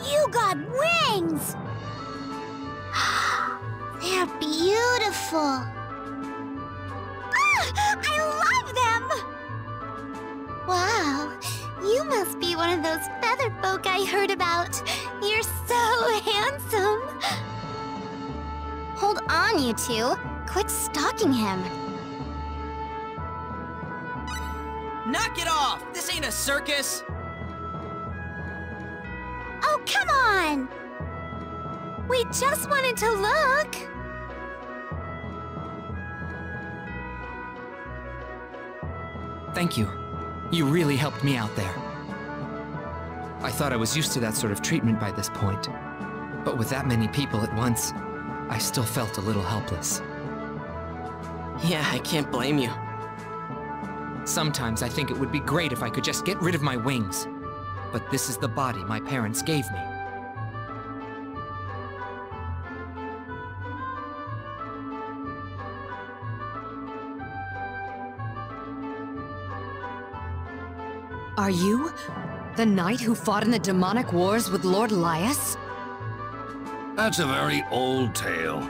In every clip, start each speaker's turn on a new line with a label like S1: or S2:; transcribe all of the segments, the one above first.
S1: You got wings! They're beautiful. Ah! I love them! Wow, you must be one of those feathered folk I heard about. You're so handsome. Hold on, you two. Quit stalking him.
S2: Knock it off! This ain't a circus!
S1: Oh, come on! We just wanted to look.
S3: Thank you. You really helped me out there. I thought I was used to that sort of treatment by this point. But with that many people at once, I still felt a little helpless.
S2: Yeah, I can't blame you.
S3: Sometimes I think it would be great if I could just get rid of my wings. But this is the body my parents gave me.
S4: Are you the knight who fought in the demonic wars with Lord Elias?
S5: That's a very old tale.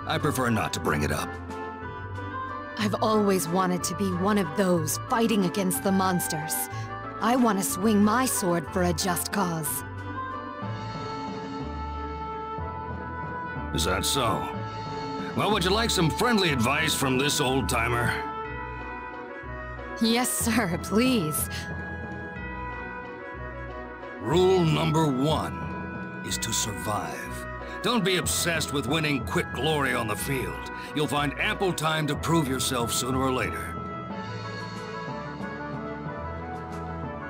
S5: I prefer not to bring it up.
S4: I've always wanted to be one of those fighting against the monsters. I want to swing my sword for a just cause.
S5: Is that so? Well, would you like some friendly advice from this old-timer?
S4: Yes, sir, please.
S5: Rule number 1 is to survive. Don't be obsessed with winning quick glory on the field. You'll find ample time to prove yourself sooner or later.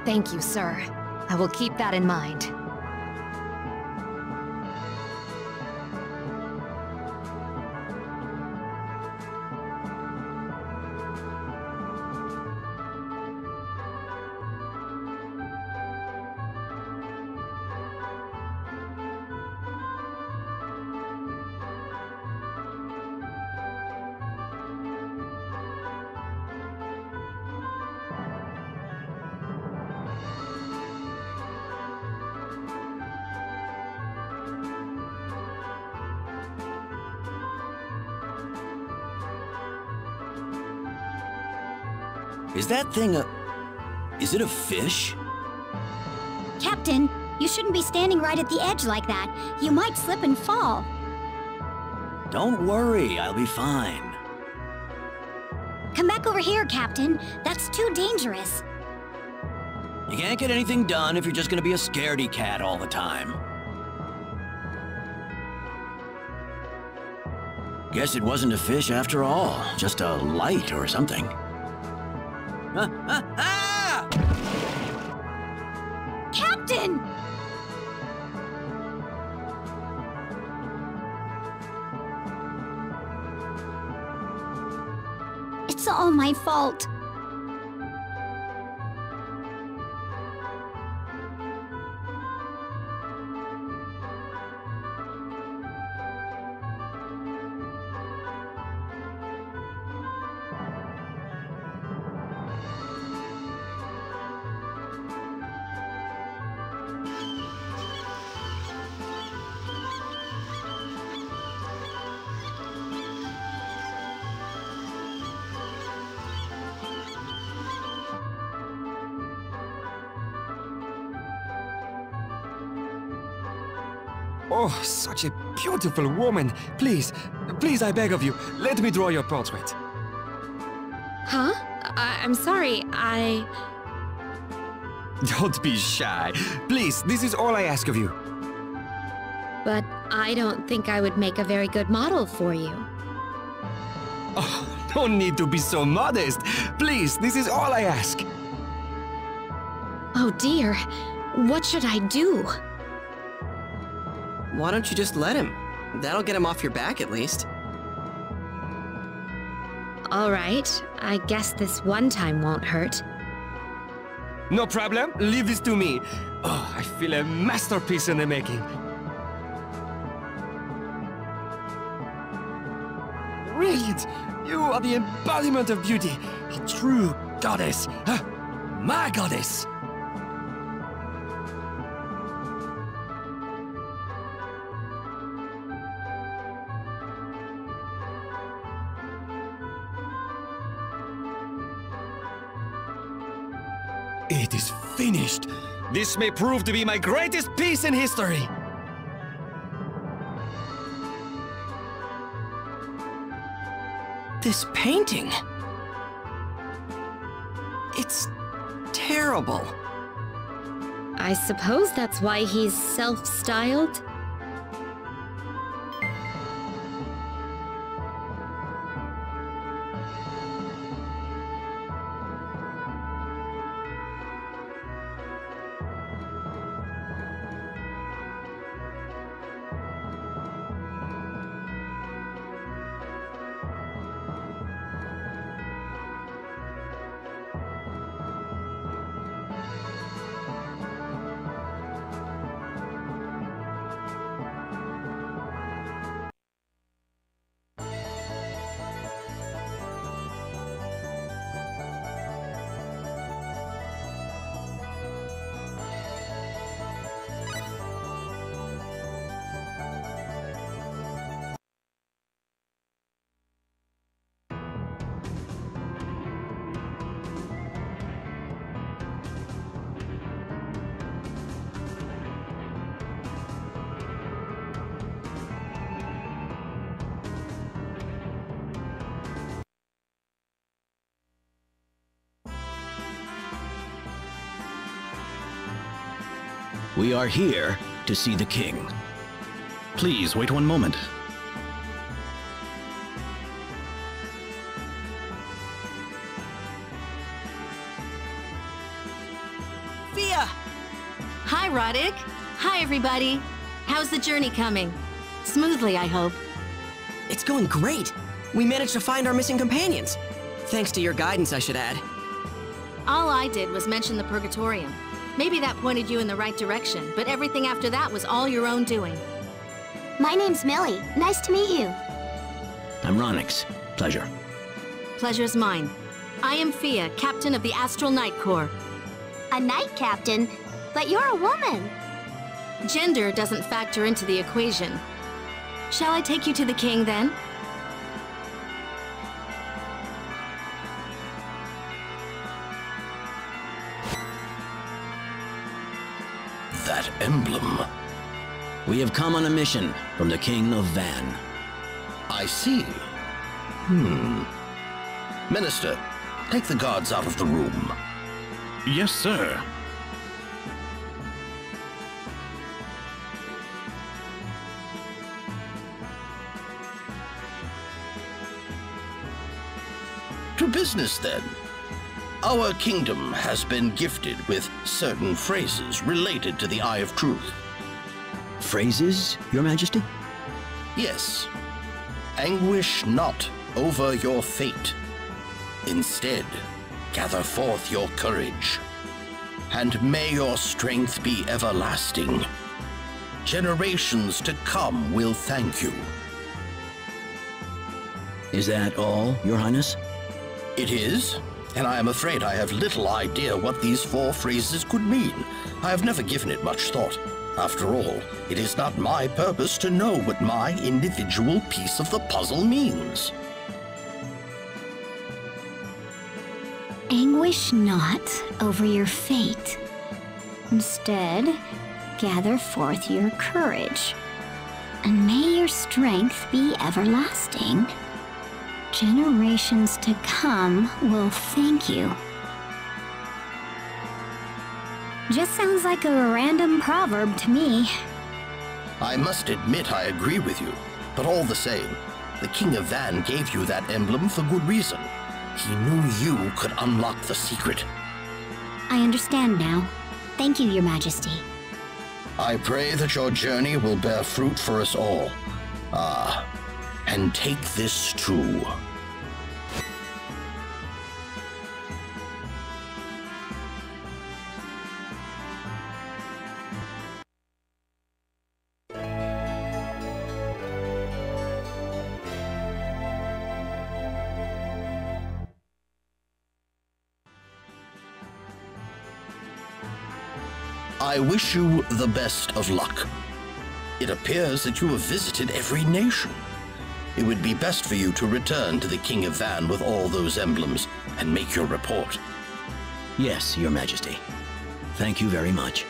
S4: Thank you, sir. I will keep that in mind.
S6: Is that thing is it a fish?
S1: Captain, you shouldn't be standing right at the edge like that. You might slip and fall.
S6: Don't worry, I'll be fine.
S1: Come back over here, Captain. That's too dangerous.
S6: You can't get anything done if you're just gonna be a scaredy cat all the time. Guess it wasn't a fish after all, just a light or something.
S1: Captain! It's all my fault.
S7: Oh, such a beautiful woman. Please, please, I beg of you, let me draw your portrait.
S8: Huh? I'm sorry,
S7: Don't be shy. Please, this is all I ask of you.
S8: But I don't think I would make a very good model for you.
S7: Oh, no need to be so modest. Please, this is all I ask.
S8: Oh dear, what should I do?
S2: Why don't you just let him? That'll get him off your back at least.
S8: All right, I guess this one time won't hurt.
S7: No problem, leave this to me. Oh, I feel a masterpiece in the making. Brilliant! You are the embodiment of beauty. A true goddess. My goddess. It is finished. This may prove to be my greatest piece in history.
S2: This painting... It's terrible.
S8: I suppose that's why he's self-styled.
S6: We are here to see the king. Please wait one moment.
S2: Fia!
S9: Hi, Roddick. Hi, everybody. How's the journey coming? Smoothly, I hope.
S2: It's going great. We managed to find our missing companions. Thanks to your guidance, I should add.
S9: All I did was mention the Purgatorium. Maybe that pointed you in the right direction, but everything after that was all your own doing.
S1: My name's Millie. Nice to meet you.
S6: I'm Ronix. Pleasure.
S9: Pleasure's mine. I am Fia, captain of the Astral Night Corps.
S1: A knight captain? But you're a woman.
S9: Gender doesn't factor into the equation. Shall I take you to the king, then?
S6: That emblem. We have come on a mission from the King of Van.
S10: I see. Minister, take the guards out of the room.
S6: Yes, sir.
S10: To business, then. Our kingdom has been gifted with certain phrases related to the Eye of Truth.
S6: Phrases, Your Majesty?
S10: Yes. Anguish not over your fate. Instead, gather forth your courage. And may your strength be everlasting. Generations to come will thank you.
S6: Is that all, Your Highness?
S10: It is, and I am afraid I have little idea what these 4 phrases could mean. I have never given it much thought. After all, it is not my purpose to know what my individual piece of the puzzle means.
S1: Anguish not over your fate. Instead, gather forth your courage. And may your strength be everlasting. Generations to come will thank you. Just sounds like a random proverb to me.
S10: I must admit I agree with you, but all the same, the King of Van gave you that emblem for good reason. He knew you could unlock the secret.
S1: I understand now. Thank you, Your Majesty.
S10: I pray that your journey will bear fruit for us all. And take this too. I wish you the best of luck. It appears that you have visited every nation. It would be best for you to return to the King of Van with all those emblems and make your report.
S6: Yes, Your Majesty. Thank you very much.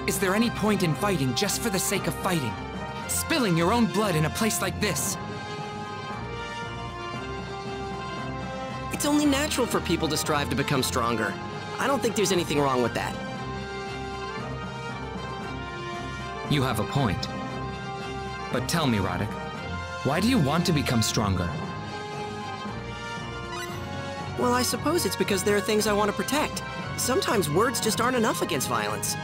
S3: Is there any point in fighting just for the sake of fighting? Spilling your own blood in a place like this?
S2: It's only natural for people to strive to become stronger. I don't think there's anything wrong with that.
S3: You have a point. But tell me, Roddick, why do you want to become stronger?
S2: Well, I suppose it's because there are things I want to protect. Sometimes words just aren't enough against violence.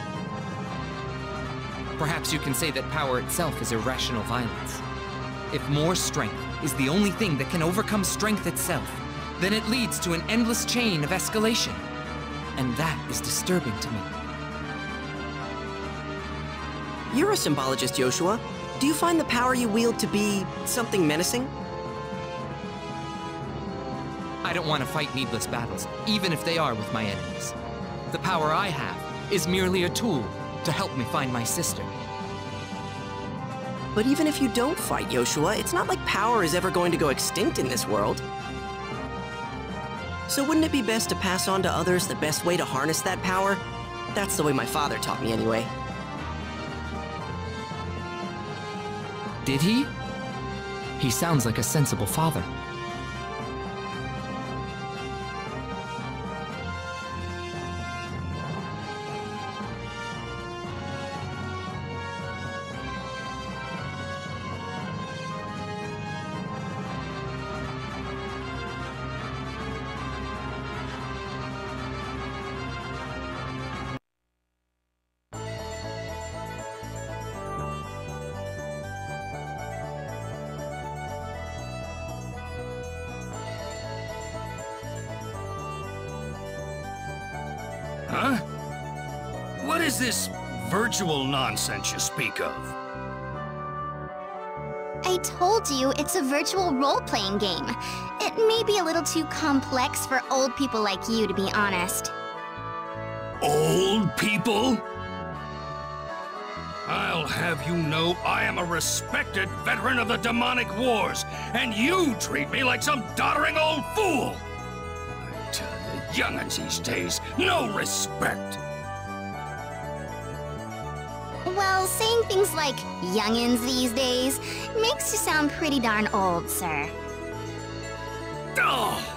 S3: Perhaps you can say that power itself is irrational violence. If more strength is the only thing that can overcome strength itself, then it leads to an endless chain of escalation. And that is disturbing to me.
S2: You're a symbologist, Joshua. Do you find the power you wield to be something menacing?
S3: I don't want to fight needless battles, even if they are with my enemies. The power I have is merely a tool to help me find my sister.
S2: But even if you don't fight, Joshua, it's not like power is ever going to go extinct in this world. So wouldn't it be best to pass on to others the best way to harness that power? That's the way my father taught me anyway.
S3: Did he? He sounds like a sensible father.
S5: Huh? What is this virtual nonsense you speak of?
S11: I told you it's a virtual role-playing game. It may be a little too complex for old people like you, to be honest.
S5: Old people? I'll have you know I am a respected veteran of the demonic wars, and you treat me like some doddering old fool! I tell you, young'uns these days, no respect!
S11: Well, saying things like youngins these days makes you sound pretty darn old, sir.
S5: Oh!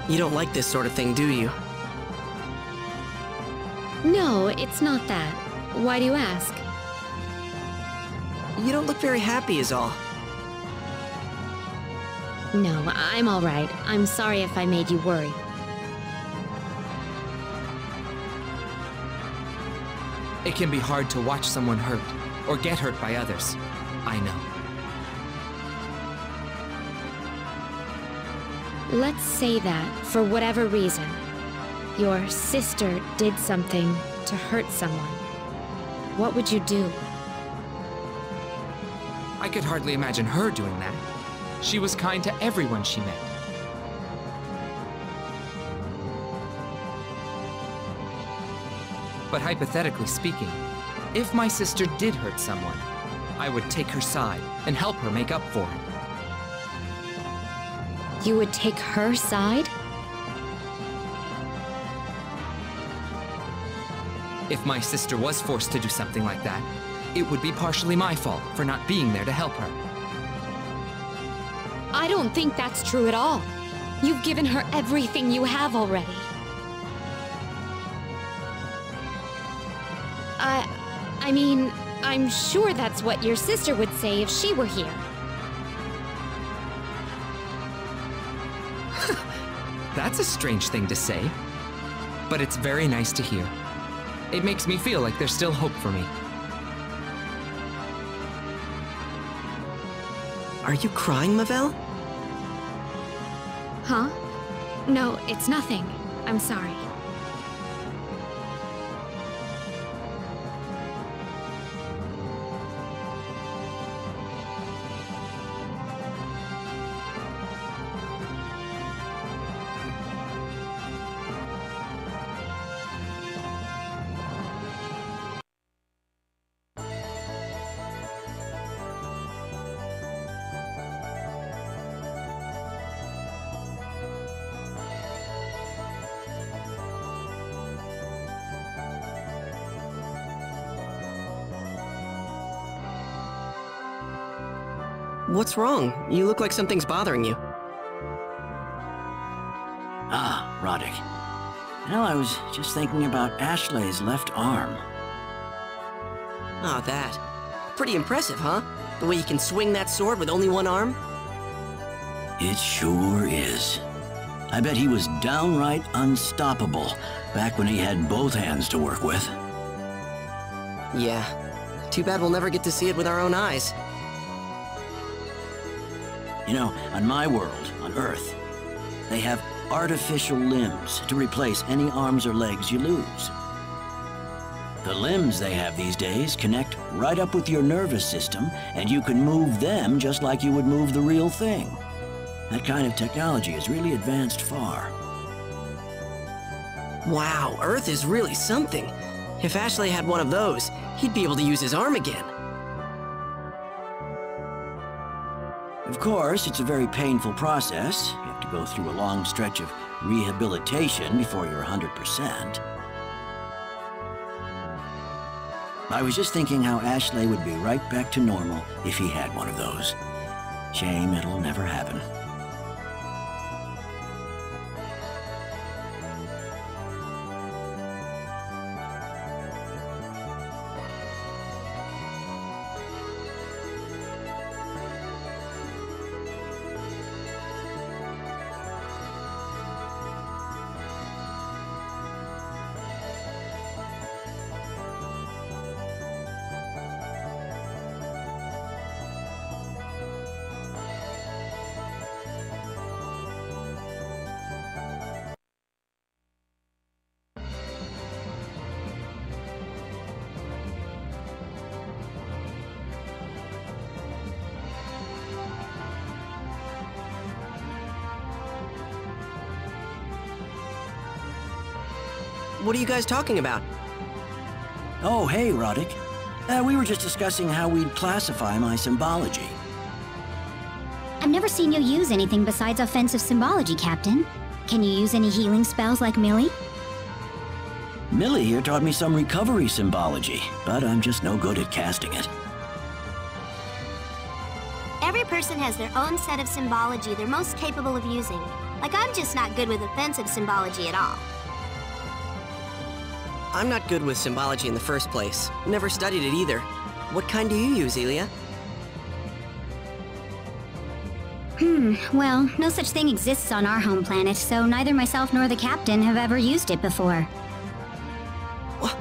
S2: You don't like this sort of thing, do you?
S8: No, it's not that. Why do you ask?
S2: You don't look very happy is all.
S8: No, I'm all right. I'm sorry if I made you worry.
S3: It can be hard to watch someone hurt, or get hurt by others. I know.
S8: Let's say that, for whatever reason, your sister did something to hurt someone. What would you do?
S3: I could hardly imagine her doing that. She was kind to everyone she met. But hypothetically speaking, if my sister did hurt someone, I would take her side and help her make up for it.
S8: You would take her side?
S3: If my sister was forced to do something like that, it would be partially my fault for not being there to help her.
S8: I don't think that's true at all. You've given her everything you have already. I mean, I'm sure that's what your sister would say if she were here.
S3: That's a strange thing to say, but it's very nice to hear. It makes me feel like there's still hope for me.
S2: Are you crying, Mavel?
S8: Huh? No, it's nothing. I'm sorry.
S2: What's wrong? You look like something's bothering you.
S6: Ah, Roddick. You know, I was just thinking about Ashley's left arm.
S2: Oh, that. Pretty impressive, huh? The way you can swing that sword with only one arm?
S6: It sure is. I bet he was downright unstoppable back when he had both hands to work with.
S2: Yeah. Too bad we'll never get to see it with our own eyes.
S6: You know, on my world, on Earth, they have artificial limbs to replace any arms or legs you lose. The limbs they have these days connect right up with your nervous system, and you can move them just like you would move the real thing. That kind of technology has really advanced far.
S2: Wow, Earth is really something. If Ashley had one of those, he'd be able to use his arm again.
S6: Of course, it's a very painful process. You have to go through a long stretch of rehabilitation before you're 100%. I was just thinking how Ashley would be right back to normal if he had one of those. Shame it'll never happen.
S2: What are you guys talking about?
S6: Oh, hey, Roddick. We were just discussing how we'd classify my symbology.
S1: I've never seen you use anything besides offensive symbology, Captain. Can you use any healing spells like Millie?
S6: Millie here taught me some recovery symbology, but I'm just no good at casting it.
S11: Every person has their own set of symbology they're most capable of using. Like, I'm just not good with offensive symbology at all.
S2: I'm not good with symbology in the first place. Never studied it either. What kind do you use, Elia?
S1: Well, no such thing exists on our home planet, so neither myself nor the captain have ever used it before.
S2: What?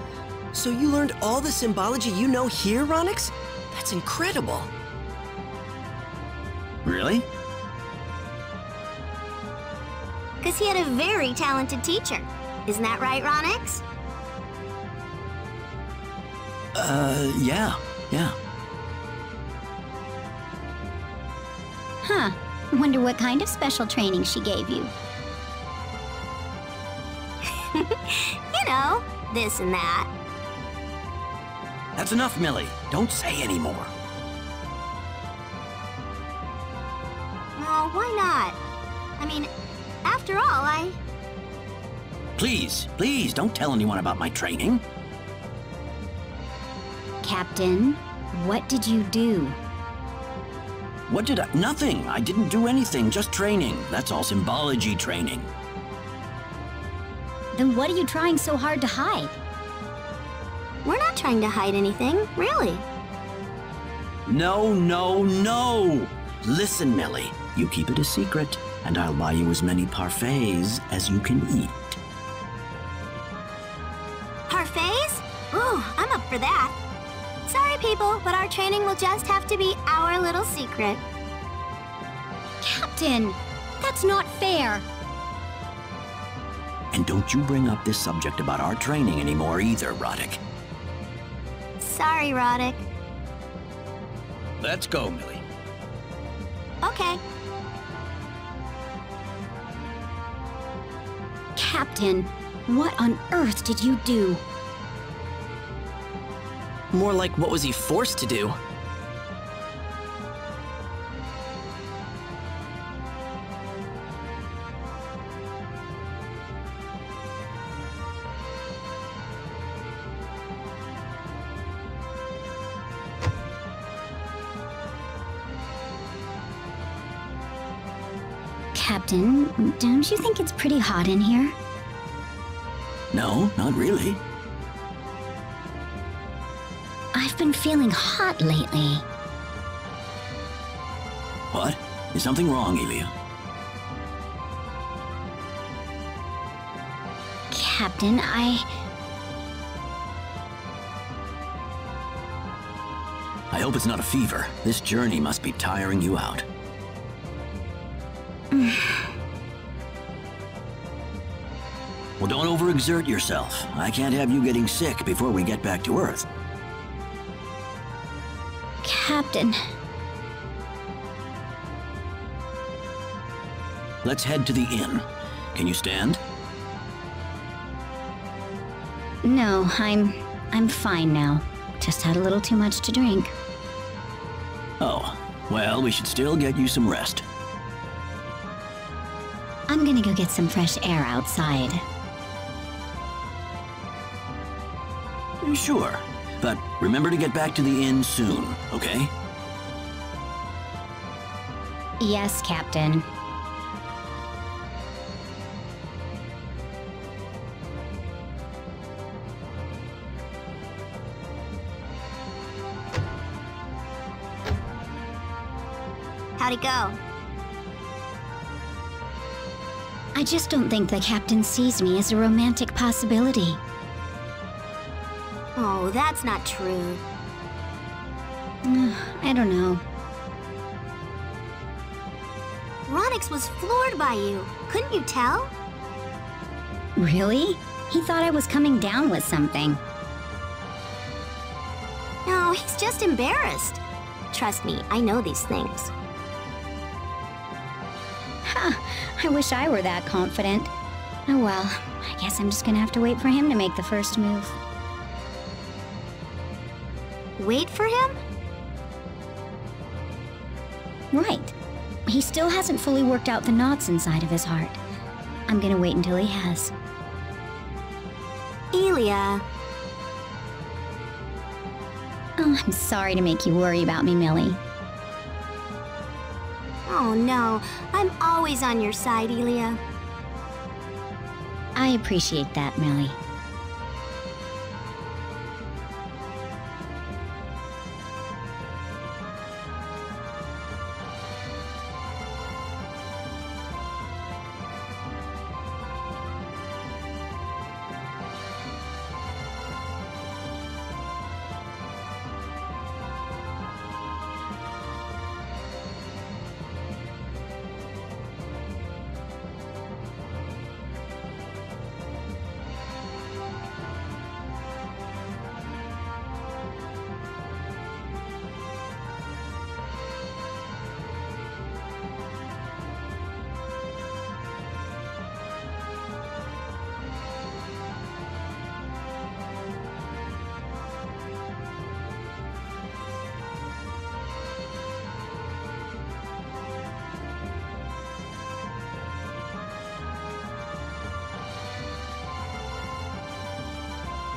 S2: So you learned all the symbology you know here, Ronix? That's incredible.
S6: Really?
S11: Because he had a very talented teacher. Isn't that right, Ronix?
S6: Yeah.
S1: Huh. Wonder what kind of special training she gave you.
S11: You know, this and that.
S6: That's enough, Millie. Don't say anymore.
S11: Oh, why not? I mean, after all,
S6: Please, don't tell anyone about my training.
S1: Captain, what did you do?
S6: What did I? Nothing. I didn't do anything, just training. That's all symbology training.
S1: Then what are you trying so hard to hide?
S11: we're not trying to hide anything, really.
S6: No. Listen, Millie. You keep it a secret, and I'll buy you as many parfaits as you can eat.
S11: Parfaits? Ooh, I'm up for that. Sorry, people, but our training will just have to be our little secret.
S1: Captain, that's not fair.
S6: And don't you bring up this subject about our training anymore either, Roddick.
S11: Sorry, Roddick.
S6: Let's go, Millie.
S11: Okay.
S1: Captain, what on earth did you do?
S2: More like, what was he forced to do?
S1: Captain, don't you think it's pretty hot in here?
S6: No, not really.
S1: I've been feeling hot lately.
S6: What? Is something wrong, Elia?
S1: Captain, I
S6: hope it's not a fever. This journey must be tiring you out. Well, don't overexert yourself. I can't have you getting sick before we get back to Earth.
S1: Captain.
S6: Let's head to the inn. Can you stand?
S1: No, I'm fine now. Just had a little too much to drink.
S6: Oh, well, we should still get you some rest.
S1: I'm gonna go get some fresh air outside.
S6: Sure, but remember to get back to the inn soon, okay?
S1: Yes, Captain.
S11: How'd it go?
S1: I just don't think the captain sees me as a romantic possibility.
S11: Oh, that's not true.
S1: I don't know.
S11: Ronix was floored by you. Couldn't you tell?
S1: Really? He thought I was coming down with something.
S11: No, he's just embarrassed. Trust me, I know these things.
S1: I wish I were that confident. Oh well, I guess I'm just gonna have to wait for him to make the first move.
S11: Wait for him?
S1: Right. He still hasn't fully worked out the knots inside of his heart. I'm gonna wait until he has.
S11: Elia.
S1: Oh, I'm sorry to make you worry about me, Millie.
S11: Oh no, I'm always on your side, Elia.
S1: I appreciate that, Millie.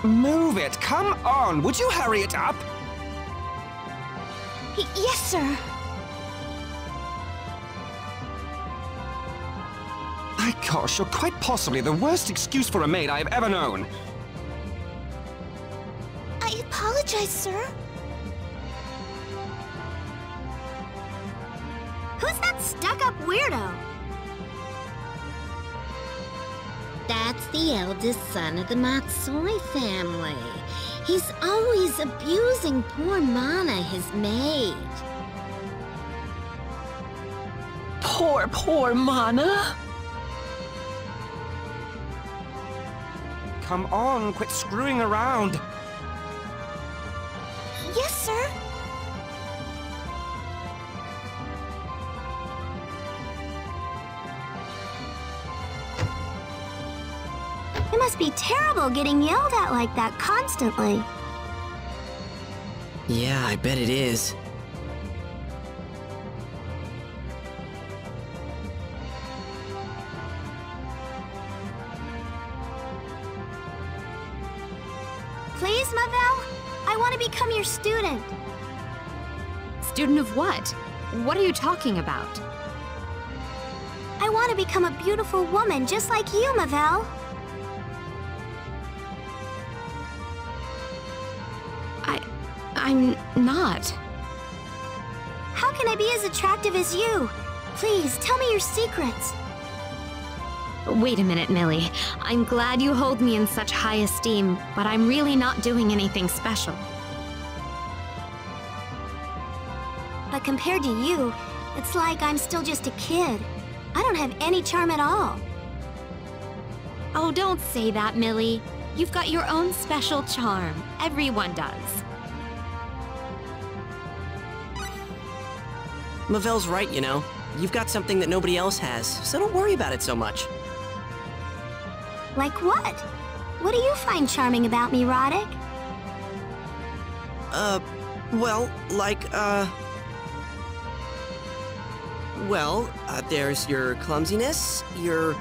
S7: Move it! Come on! Would you hurry it up?
S11: Yes, sir.
S7: My gosh, you're quite possibly the worst excuse for a maid I've ever known.
S11: I apologize, sir.
S9: Who's that stuck-up weirdo?
S12: That's the eldest son of the Matsui family. He's always abusing poor Mana, his maid.
S13: Poor Mana.
S7: Come on, quit screwing around.
S11: Yes, sir. It must be terrible getting yelled at like that constantly.
S2: Yeah, I bet it is.
S11: Please, Mavel? I want to become your student.
S4: Student of what? What are you talking about?
S11: I want to become a beautiful woman just like you, Mavel.
S4: I'm not.
S11: How can I be as attractive as you? Please, tell me your secrets.
S4: Wait a minute, Millie. I'm glad you hold me in such high esteem, but I'm really not doing anything special.
S11: But compared to you, it's like I'm still just a kid. I don't have any charm at all.
S4: Oh, don't say that, Millie. You've got your own special charm. Everyone does.
S2: Mavel's right, you know. You've got something that nobody else has, so don't worry about it so much.
S11: Like what? What do you find charming about me, Roddick?
S2: Well, like, there's your clumsiness, your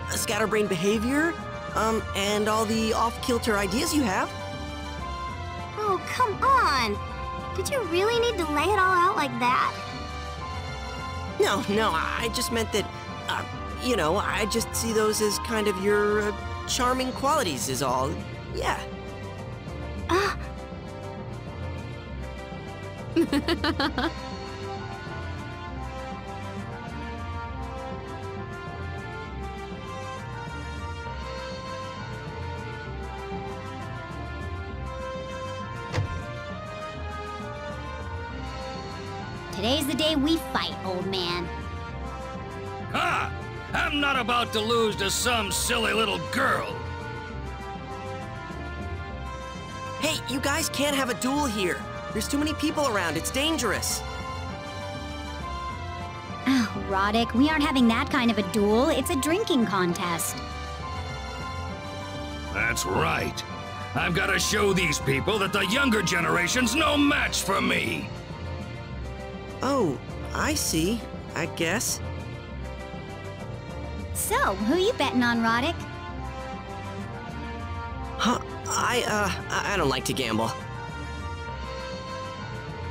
S2: scatterbrained behavior, and all the off-kilter ideas you have.
S11: Oh, come on! Did you really need to lay it all out like that?
S2: No, I just meant that, you know, I just see those as kind of your, charming qualities is all. Yeah.
S1: Today's the day we fight, old man.
S5: Ha! I'm not about to lose to some silly little girl.
S2: Hey, you guys can't have a duel here. There's too many people around. It's dangerous.
S1: Oh, Roddick, we aren't having that kind of a duel. It's a drinking contest.
S5: That's right. I've got to show these people that the younger generation's no match for me.
S2: Oh, I see. I guess.
S1: So, who you betting on, Roddick?
S2: Huh? I don't like to gamble.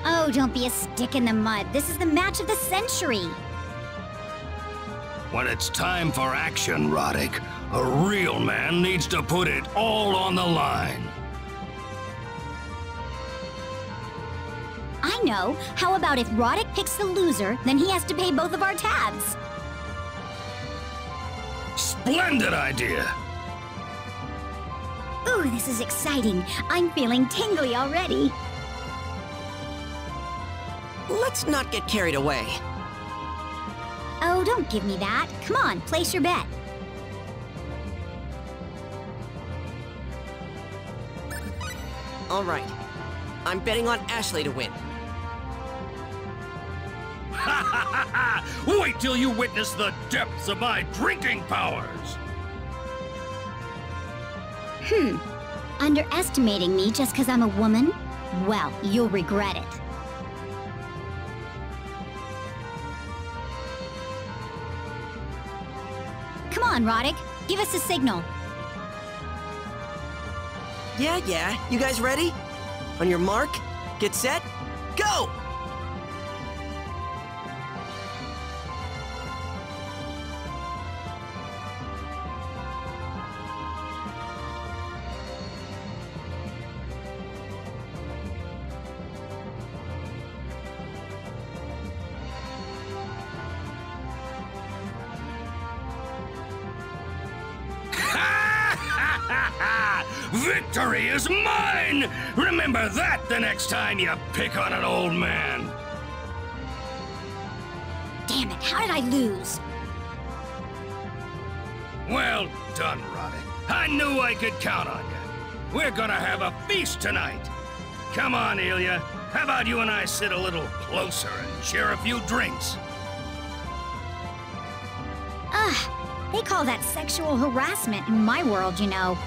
S1: Oh, don't be a stick in the mud. This is the match of the century.
S5: When it's time for action, Roddick, a real man needs to put it all on the line.
S1: I know. How about if Roddick picks the loser, then he has to pay both of our tabs?
S5: Splendid idea!
S1: Ooh, this is exciting. I'm feeling tingly already.
S2: Let's not get carried away.
S1: Oh, don't give me that. Come on, place your bet.
S2: All right. I'm betting on Ashley to win.
S5: Ha ha ha ha! Wait till you witness the depths of my drinking powers!
S1: Underestimating me just because I'm a woman? Well, you'll regret it. Come on, Roddick. Give us a signal.
S2: Yeah. You guys ready? On your mark, get set, go!
S5: Victory is mine! Remember that the next time you pick on an old man.
S1: Damn it, how did I lose?
S5: Well done, Roddick. I knew I could count on you. We're gonna have a feast tonight. Come on, Ilya. How about you and I sit a little closer and share a few drinks?
S1: They call that sexual harassment in my world, you know.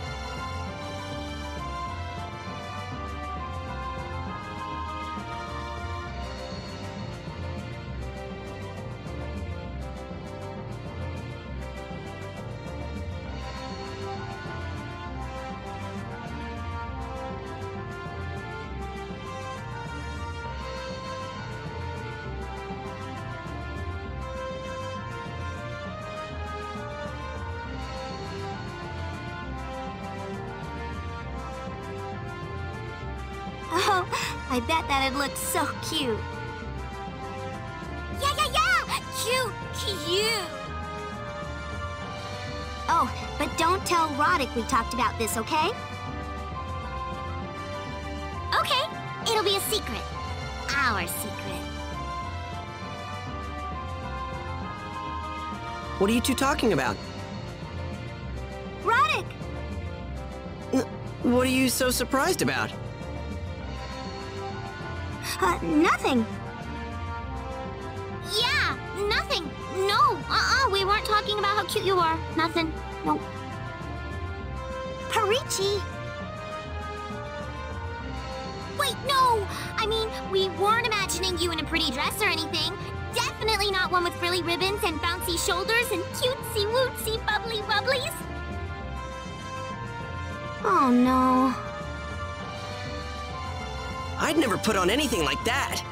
S11: Oh, I bet that'd look so cute. Yeah! Cute! Oh, but don't tell Roddick we talked about this, okay? Okay, it'll be a secret. Our secret.
S2: What are you two talking about?
S11: Roddick!
S2: What are you so surprised about?
S11: Nothing. Yeah, nothing. No, we weren't talking about how cute you are. Nothing. Nope. Parichi! Wait, no! I mean, we weren't imagining you in a pretty dress or anything. Definitely not one with frilly ribbons and bouncy shoulders and cutesy-wootsy bubbly bubblies. Oh, no.
S2: I'd never put on anything like that.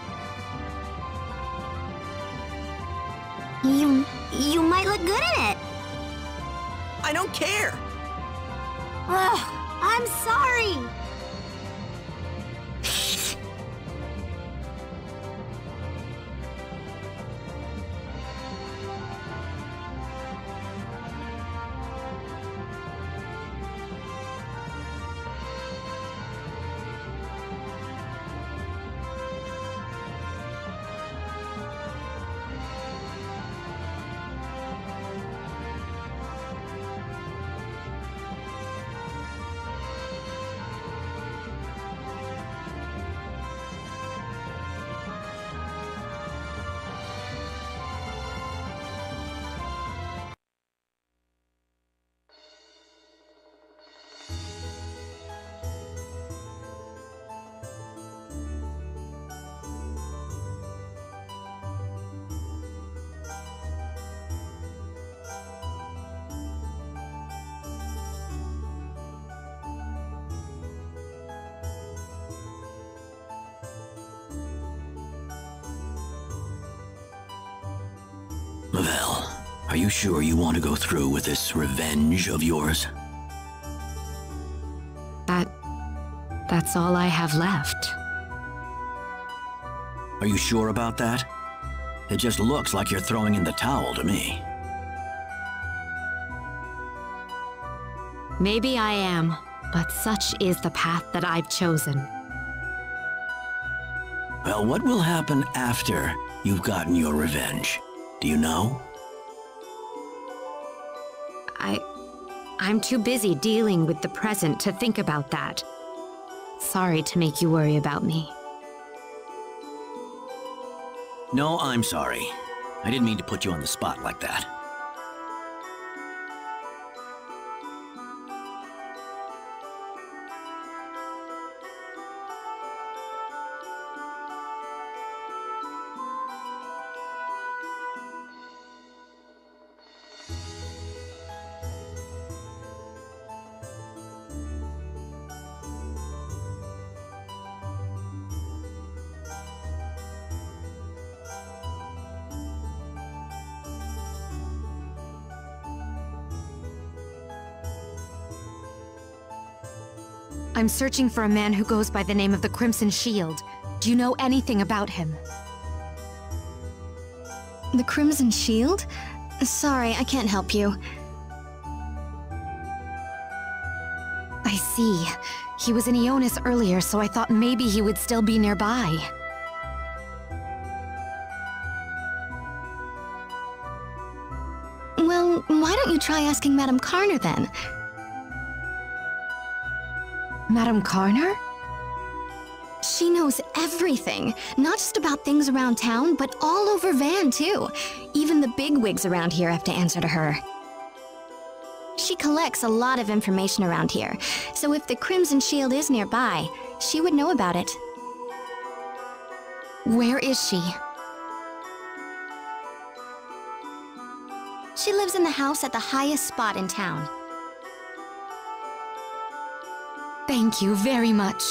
S11: You might look good in it.
S2: I don't care.
S11: Ugh, I'm sorry.
S6: Are you sure you want to go through with this revenge of yours?
S8: That's all I have left.
S6: Are you sure about that? It just looks like you're throwing in the towel to me.
S8: Maybe I am, but such is the path that I've chosen.
S6: Well, what will happen after you've gotten your revenge? Do you know?
S8: I'm too busy dealing with the present to think about that. Sorry to make you worry about me.
S6: No, I'm sorry. I didn't mean to put you on the spot like that.
S4: I'm searching for a man who goes by the name of the Crimson Shield. Do you know anything about him?
S1: The Crimson Shield? Sorry, I can't help you.
S4: I see. He was in Ionis earlier, so I thought maybe he would still be nearby.
S1: Well, why don't you try asking Madame Karner then?
S4: Madame Karner?
S1: She knows everything. Not just about things around town, but all over Van, too. Even the bigwigs around here have to answer to her. She collects a lot of information around here, so if the Crimson Shield is nearby, she would know about it.
S4: Where is she?
S1: She lives in the house at the highest spot in town.
S4: Thank you very much.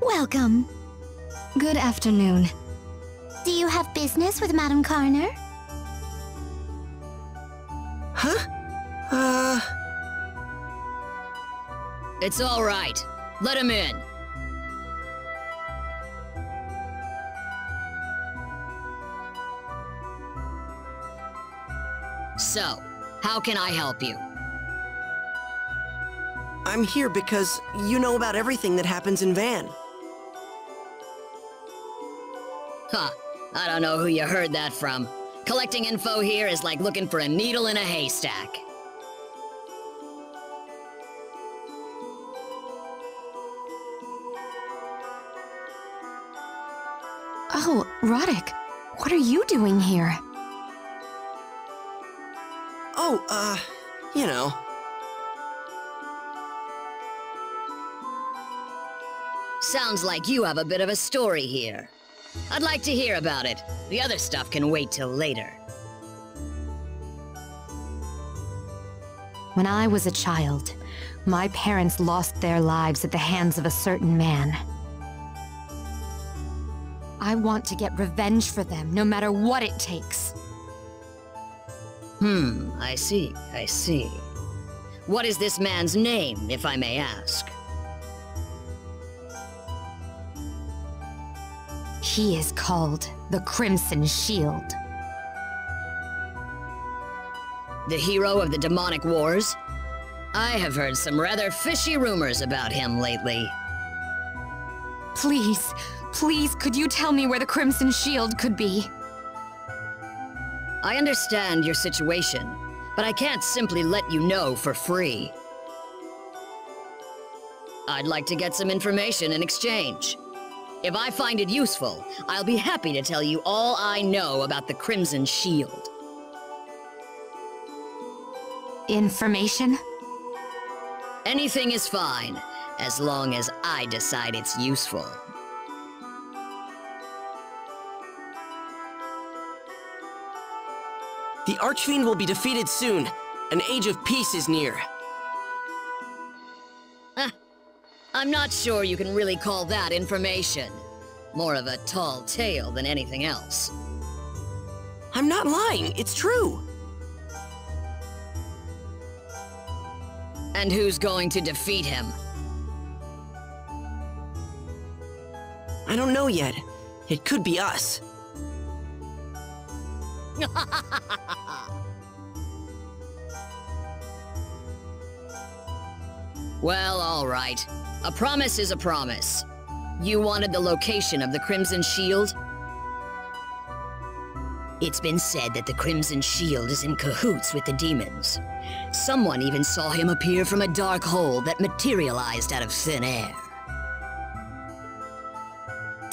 S1: Welcome. Good afternoon.
S11: Do you have business with Madame Karner?
S2: Huh?
S13: It's all right. Let him in. So, how can I help you?
S2: I'm here because you know about everything that happens in Van.
S13: Huh. I don't know who you heard that from. Collecting info here is like looking for a needle in a haystack.
S4: Oh, Roddick, what are you doing here?
S2: Oh, you know.
S13: Sounds like you have a bit of a story here. I'd like to hear about it. The other stuff can wait till later.
S4: When I was a child, my parents lost their lives at the hands of a certain man. I want to get revenge for them, no matter what it takes.
S13: I see. What is this man's name, if I may ask?
S4: He is called the Crimson Shield.
S13: The hero of the demonic wars? I have heard some rather fishy rumors about him lately.
S4: Please, could you tell me where the Crimson Shield could be?
S13: I understand your situation, but I can't simply let you know for free. I'd like to get some information in exchange. If I find it useful, I'll be happy to tell you all I know about the Crimson Shield.
S1: Information?
S13: Anything is fine, as long as I decide it's useful.
S2: The Archfiend will be defeated soon. An age of peace is near.
S13: I'm not sure you can really call that information. More of a tall tale than anything else.
S2: I'm not lying, it's true.
S13: And who's going to defeat him?
S2: I don't know yet. It could be us.
S13: Well, all right. A promise is a promise. You wanted the location of the Crimson Shield? It's been said that the Crimson Shield is in cahoots with the demons. Someone even saw him appear from a dark hole that materialized out of thin air.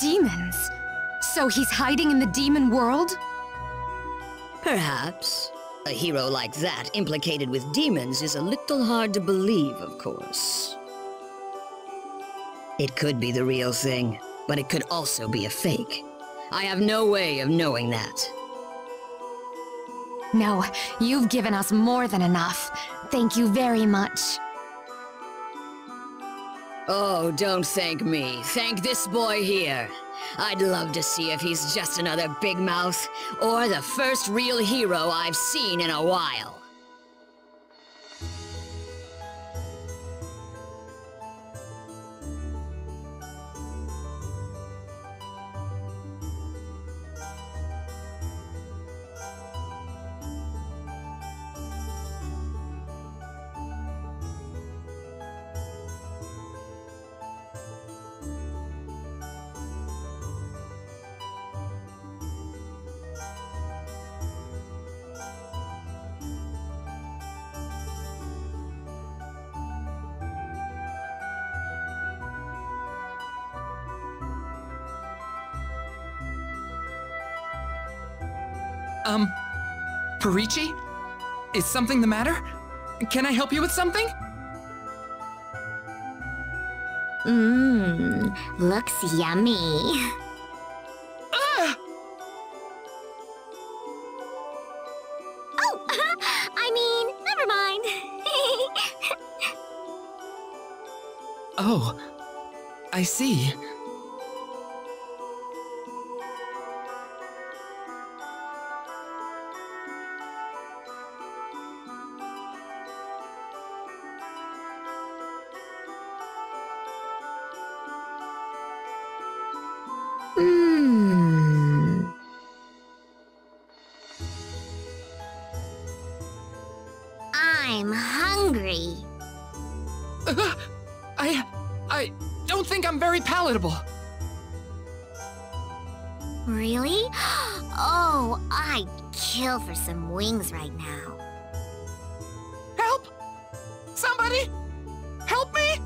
S4: Demons? So he's hiding in the demon world?
S13: Perhaps. A hero like that implicated with demons is a little hard to believe, of course. It could be the real thing, but it could also be a fake. I have no way of knowing that.
S4: No, you've given us more than enough. Thank you very much.
S13: Oh, don't thank me. Thank this boy here. I'd love to see if he's just another big mouth, or the first real hero I've seen in a while.
S3: Perichi? Is something the matter? Can I help you with something?
S11: Looks yummy. Oh, I mean, never mind.
S3: Oh, I see.
S11: I'm hungry.
S3: I don't think I'm very palatable.
S11: Really? Oh, I'd kill for some wings right now.
S3: Help! Somebody! Help me!